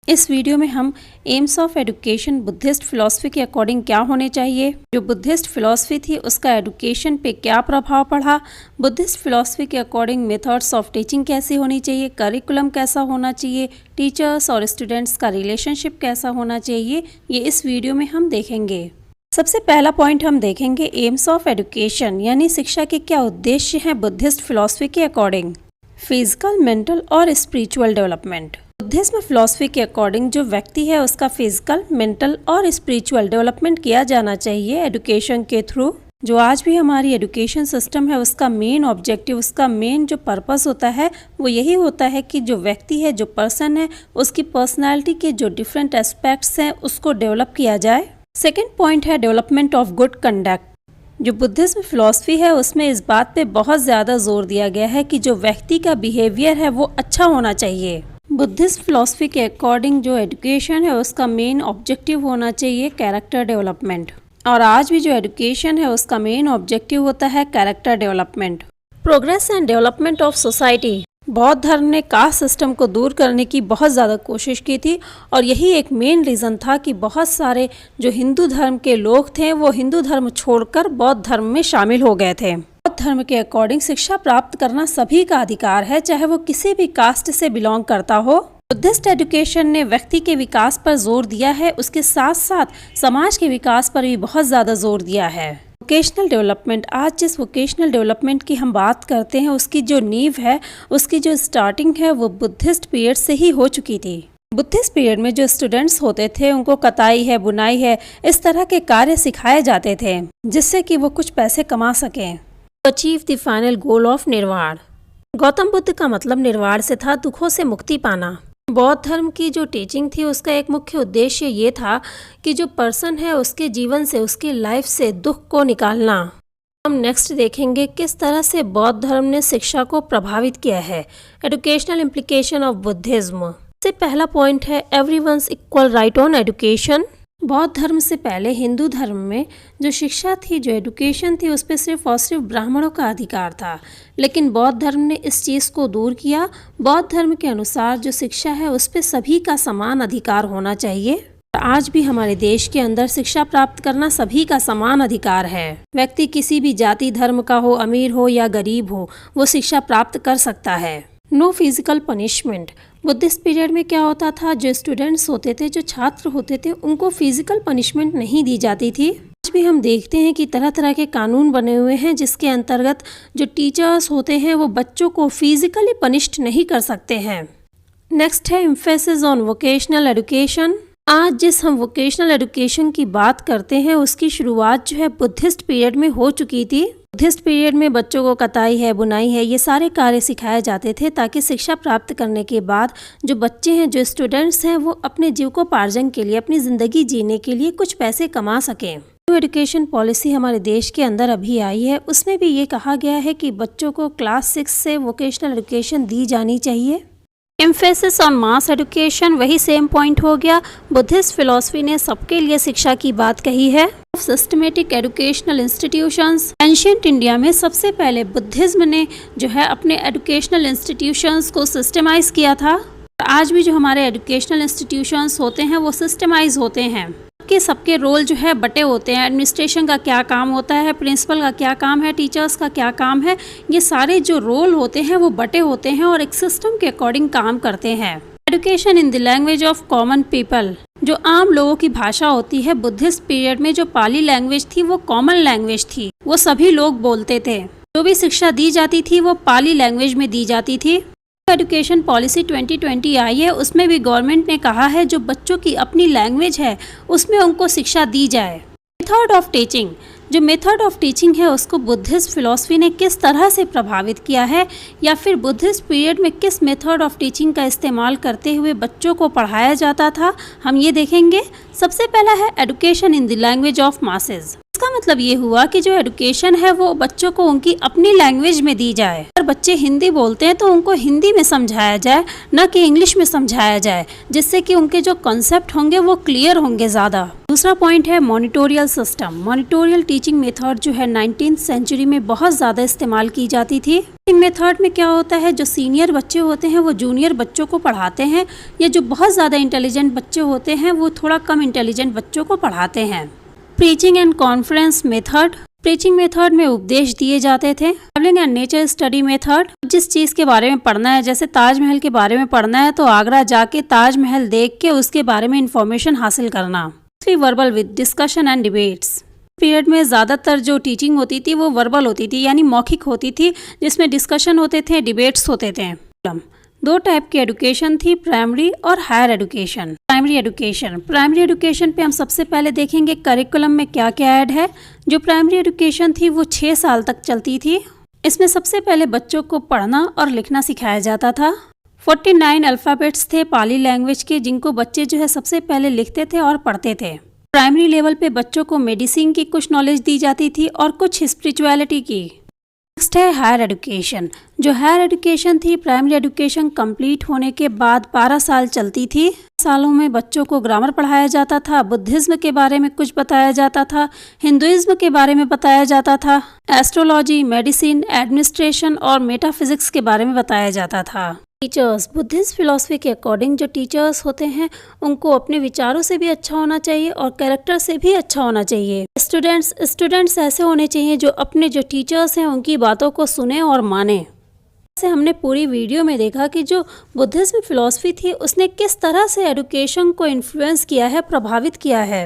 इस वीडियो में हम AIIMS of education Buddhist philosophy के अकॉर्डिंग क्या होने चाहिए, जो बुद्धिस्ट फिलॉसफी थी उसका एजुकेशन पे क्या प्रभाव पड़ा, बुद्धिस्ट फिलॉसफी के अकॉर्डिंग मेथड्स ऑफ टीचिंग कैसी होनी चाहिए, करिकुलम कैसा होना चाहिए, टीचर्स और स्टूडेंट्स का रिलेशनशिप कैसा होना चाहिए, ये इस वीडियो में हम देखेंगे। सबसे पहला पॉइंट हम देखेंगे एम्स ऑफ एजुकेशन यानी शिक्षा के क्या उद्देश्य हैं बुद्धिस्ट फिलॉसफी के अकॉर्डिंग। फिजिकल, मेंटल और स्पिरिचुअल डेवलपमेंट। बुद्धिज्म फिलॉसफी के अकॉर्डिंग जो व्यक्ति है उसका फिजिकल, मेंटल और स्पिरिचुअल डेवलपमेंट किया जाना चाहिए एजुकेशन के थ्रू। जो आज भी हमारी एजुकेशन सिस्टम है उसका मेन ऑब्जेक्टिव, उसका मेन जो पर्पस होता है वो यही होता है कि जो व्यक्ति है, जो पर्सन है, उसकी पर्सनैलिटी के जो डिफरेंट एस्पेक्ट्स हैं उसको डेवलप किया जाए। सेकेंड पॉइंट है डेवलपमेंट ऑफ गुड कंडक्ट। जो बुद्धिज्म फिलॉसफी है उसमें इस बात पे बहुत ज़्यादा जोर दिया गया है कि जो व्यक्ति का बिहेवियर है वो अच्छा होना चाहिए। बुद्धिस्ट फिलॉसफी के अकॉर्डिंग जो एजुकेशन है उसका मेन ऑब्जेक्टिव होना चाहिए कैरेक्टर डेवलपमेंट, और आज भी जो एजुकेशन है उसका मेन ऑब्जेक्टिव होता है character development. Progress and development of society. बौद्ध धर्म ने कास्ट सिस्टम को दूर करने की बहुत ज़्यादा कोशिश की थी और यही एक मेन रीज़न था कि बहुत सारे जो हिंदू धर्म के लोग थे वो हिंदू धर्म छोड़कर बौद्ध धर्म में शामिल हो गए थे। बौद्ध धर्म के अकॉर्डिंग शिक्षा प्राप्त करना सभी का अधिकार है, चाहे वो किसी भी कास्ट से बिलोंग करता हो। बुद्धिस्ट एजुकेशन ने व्यक्ति के विकास पर जोर दिया है, उसके साथ साथ समाज के विकास पर भी बहुत ज़्यादा जोर दिया है। Vocational development. आज जिस वोकेशनल डेवलपमेंट की हम बात करते हैं उसकी जो नींव है, उसकी जो स्टार्टिंग है वो बुद्धिस्ट पीरियड से ही हो चुकी थी। बुद्धिस्ट पीरियड में जो स्टूडेंट्स होते थे उनको कताई है, बुनाई है, इस तरह के कार्य सिखाए जाते थे जिससे कि वो कुछ पैसे कमा सकें। Achieve the final goal of निर्वाण। गौतम बुद्ध का मतलब निर्वाण से था दुखों से मुक्ति पाना। बौद्ध धर्म की जो टीचिंग थी उसका एक मुख्य उद्देश्य ये था कि जो पर्सन है उसके जीवन से, उसकी लाइफ से दुख को निकालना। हम नेक्स्ट देखेंगे किस तरह से बौद्ध धर्म ने शिक्षा को प्रभावित किया है। Educational implication of Buddhism. से पहला पॉइंट है everyone's equal right on education. बौद्ध धर्म से पहले हिंदू धर्म में जो शिक्षा थी, जो एजुकेशन थी, उस पर सिर्फ और सिर्फ ब्राह्मणों का अधिकार था, लेकिन बौद्ध धर्म ने इस चीज़ को दूर किया। बौद्ध धर्म के अनुसार जो शिक्षा है उस पर सभी का समान अधिकार होना चाहिए। आज भी हमारे देश के अंदर शिक्षा प्राप्त करना सभी का समान अधिकार है। व्यक्ति किसी भी जाति धर्म का हो, अमीर हो या गरीब हो, वो शिक्षा प्राप्त कर सकता है। No physical punishment. Buddhist period में क्या होता था, जो स्टूडेंट्स होते थे, जो छात्र होते थे, उनको फिजिकल पनिशमेंट नहीं दी जाती थी। आज भी हम देखते हैं कि तरह तरह के कानून बने हुए हैं जिसके अंतर्गत जो टीचर्स होते हैं वो बच्चों को फिजिकली पनिश्ड नहीं कर सकते हैं। नेक्स्ट है एम्फेसिस ऑन वोकेशनल एजुकेशन। आज जिस हम वोकेशनल एजुकेशन की बात करते हैं उसकी शुरुआत जो है बुद्धिस्ट पीरियड में हो चुकी थी। बुद्धिस्ट पीरियड में बच्चों को कताई है, बुनाई है, ये सारे कार्य सिखाए जाते थे ताकि शिक्षा प्राप्त करने के बाद जो बच्चे हैं, जो स्टूडेंट्स हैं, वो अपने जीविकोपार्जन के लिए, अपनी ज़िंदगी जीने के लिए कुछ पैसे कमा सकें। न्यू एजुकेशन पॉलिसी हमारे देश के अंदर अभी आई है, उसमें भी ये कहा गया है कि बच्चों को क्लास 6 से वोकेशनल एजुकेशन दी जानी चाहिए। एम्फेसिस ऑन मास एजुकेशन, वही सेम पॉइंट हो गया। बुद्धिस्ट फिलॉसफी ने सबके लिए शिक्षा की बात कही है। Systematic educational institutions. Ancient India में सबसे पहले बुद्धिज्म ने जो है अपने एजुकेशनल इंस्टीट्यूशंस को सिस्टमाइज किया था। आज भी जो हमारे एजुकेशनल इंस्टीट्यूशंस होते हैं वो सिस्टमाइज होते हैं। सबके रोल जो है बटे होते हैं। एडमिनिस्ट्रेशन का क्या काम होता है, प्रिंसिपल का क्या काम है, टीचर्स का क्या काम है, ये सारे जो रोल होते हैं वो बटे होते हैं और एक सिस्टम के अकॉर्डिंग काम करते हैं। Education in the language of common people. जो आम लोगों की भाषा होती है, बुद्धिस्ट पीरियड में जो पाली लैंग्वेज थी वो कॉमन लैंग्वेज थी, वो सभी लोग बोलते थे। जो भी शिक्षा दी जाती थी वो पाली लैंग्वेज में दी जाती थी। एजुकेशन पॉलिसी 2020 आई है, उसमें भी गवर्नमेंट ने कहा है जो बच्चों की अपनी लैंग्वेज है उसमें उनको शिक्षा दी जाए। Method of teaching. जो मेथड ऑफ टीचिंग है उसको बुद्धिस्ट फिलॉसफी ने किस तरह से प्रभावित किया है, या फिर बुद्धिस्ट पीरियड में किस मेथड ऑफ टीचिंग का इस्तेमाल करते हुए बच्चों को पढ़ाया जाता था, हम ये देखेंगे। सबसे पहला है education in the language of masses. इसका मतलब ये हुआ कि जो एजुकेशन है वो बच्चों को उनकी अपनी लैंग्वेज में दी जाए। अगर बच्चे हिंदी बोलते हैं तो उनको हिंदी में समझाया जाए, न कि इंग्लिश में समझाया जाए, जिससे कि उनके जो कॉन्सेप्ट होंगे वो क्लियर होंगे ज़्यादा। दूसरा पॉइंट है monitorial system. Monitorial teaching method जो है 19th सेंचुरी में बहुत ज़्यादा इस्तेमाल की जाती थी। टीचिंग मेथड में क्या होता है, जो सीनियर बच्चे होते हैं वो जूनियर बच्चों को पढ़ाते हैं, या जो बहुत ज़्यादा इंटेलिजेंट बच्चे होते हैं वो थोड़ा कम इंटेलिजेंट बच्चों को पढ़ाते हैं। Preaching and conference method. Preaching method में उपदेश दिए जाते थे। Travelling and nature study method. जिस चीज़ के बारे में पढ़ना है, जैसे ताजमहल के बारे में पढ़ना है तो आगरा जाके ताजमहल देख के उसके बारे में इंफॉर्मेशन हासिल करना। Verbal with discussion and debates. Period में ज़्यादातर जो टीचिंग होती थी वो वर्बल होती थी, यानी मौखिक होती थी, जिसमें डिस्कशन होते थे, डिबेट्स होते थे। दो टाइप की एजुकेशन थी, प्राइमरी और हायर एजुकेशन। प्राइमरी एजुकेशन पे हम सबसे पहले देखेंगे करिकुलम में क्या क्या ऐड है। जो प्राइमरी एजुकेशन थी वो 6 साल तक चलती थी। इसमें सबसे पहले बच्चों को पढ़ना और लिखना सिखाया जाता था। 49 अल्फ़ाबेट्स थे पाली लैंग्वेज के, जिनको बच्चे जो है सबसे पहले लिखते थे और पढ़ते थे। प्राइमरी लेवल पे बच्चों को मेडिसिन की कुछ नॉलेज दी जाती थी और कुछ स्पिरिचुअलिटी की। नेक्स्ट है हायर एजुकेशन। जो हायर एजुकेशन थी, प्राइमरी एजुकेशन कंप्लीट होने के बाद 12 साल चलती थी। सालों में बच्चों को ग्रामर पढ़ाया जाता था, बुद्धिज्म के बारे में कुछ बताया जाता था, हिंदुइज्म के बारे में बताया जाता था, एस्ट्रोलॉजी, मेडिसिन, एडमिनिस्ट्रेशन और मेटाफिजिक्स के बारे में बताया जाता था। टीचर्स। बुद्धिस्ट फिलॉसफी के अकॉर्डिंग जो टीचर्स होते हैं उनको अपने विचारों से भी अच्छा होना चाहिए और कैरेक्टर से भी अच्छा होना चाहिए। स्टूडेंट्स ऐसे होने चाहिए जो अपने जो टीचर्स हैं उनकी बातों को सुने और माने। जैसे हमने पूरी वीडियो में देखा कि जो बुद्धिस्ट फिलॉसफी थी उसने किस तरह से एजुकेशन को इन्फ्लुएंस किया है, प्रभावित किया है।